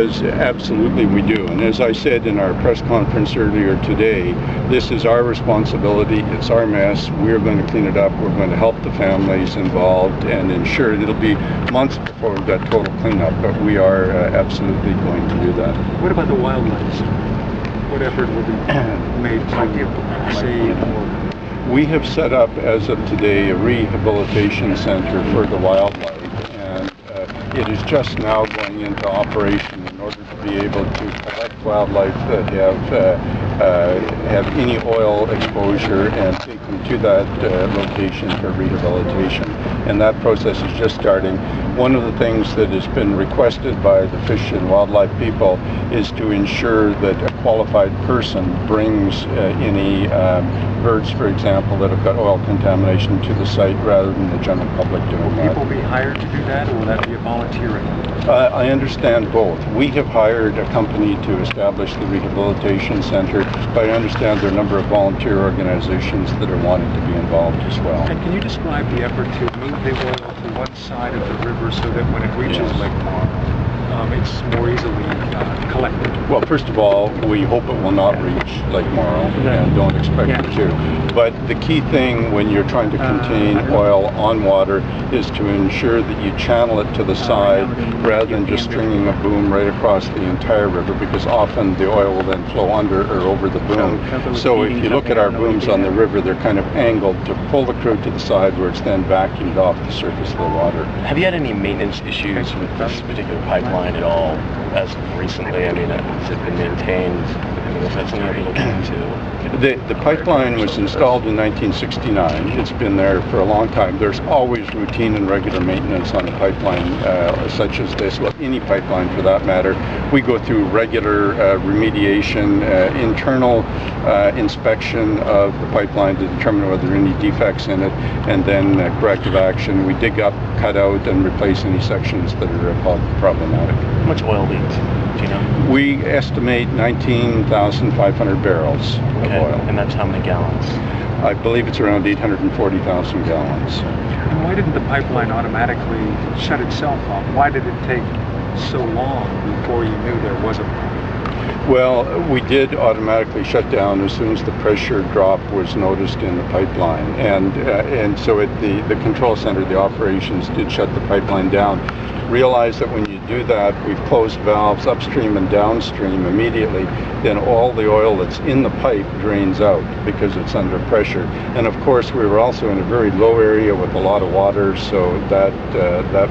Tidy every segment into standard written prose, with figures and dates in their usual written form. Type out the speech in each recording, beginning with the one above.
because absolutely we do. And as I said in our press conference earlier today, this is our responsibility. It's our mess. We're going to clean it up. We're going to help the families involved and ensure it'll be months before we've got total cleanup, but we are absolutely going to do that. What about the wildlife? What effort will be made to save? We have set up, as of today, a rehabilitation center for the wildlife, and it is just now going into operation in order to be able to collect wildlife that have any oil exposure and take them to that location for rehabilitation. And that process is just starting. One of the things that has been requested by the fish and wildlife people is to ensure that a qualified person brings any birds, for example, that have got oil contamination to the site rather than the general public doing that. Will people be hired to do that, or will that be a volunteering? I understand both. We have hired a company to establish the rehabilitation center, but I understand there are a number of volunteer organizations that are wanting to be involved as well. And can you describe the effort to move the oil to one side of the river so that when it reaches Lake Marr, it's more easily collected? Well, first of all, we hope it will not reach Lake Marr, and don't expect it to. But the key thing when you're trying to contain oil on water is to ensure that you channel it to the side rather than just stringing a boom right across the entire river, because often the oil will then flow under or over the boom. So if you look at our booms on the river, they're kind of angled to pull the crude to the side where it's then vacuumed off the surface of the water. Have you had any maintenance issues with this particular pipeline at all as recently? I mean, has it been maintained? I mean, is that something you're looking into? The pipeline was installed in 1969. It's been there for a long time. There's always routine and regular maintenance on a pipeline such as this, well, any pipeline for that matter. We go through regular remediation, internal inspection of the pipeline to determine whether there are any defects in it, and then corrective action. We dig up, cut out, and replace any sections that are problematic. How much oil leaks? Do you know? We estimate 19,500 barrels of oil. And that's how many gallons? I believe it's around 840,000 gallons. And why didn't the pipeline automatically shut itself off? Why did it take so long before you knew there was a problem? Well, we did automatically shut down as soon as the pressure drop was noticed in the pipeline. And so at the control center, the operations did shut the pipeline down. Realize that when you do that, we've closed valves upstream and downstream immediately, then all the oil that's in the pipe drains out because it's under pressure. And of course, we were also in a very low area with a lot of water, so that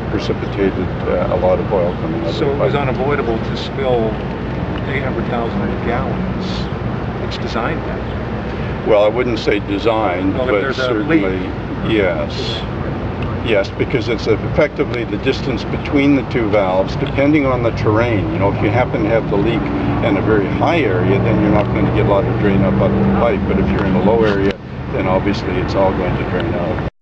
precipitated a lot of oil coming out of the pipe. So it was unavoidable to spill 800,000 gallons. It's designed that way. Well, I wouldn't say designed, but certainly, yes. Yes, because it's effectively the distance between the two valves, depending on the terrain. You know, if you happen to have the leak in a very high area, then you're not going to get a lot of drain up out of the pipe. But if you're in a low area, then obviously it's all going to drain out.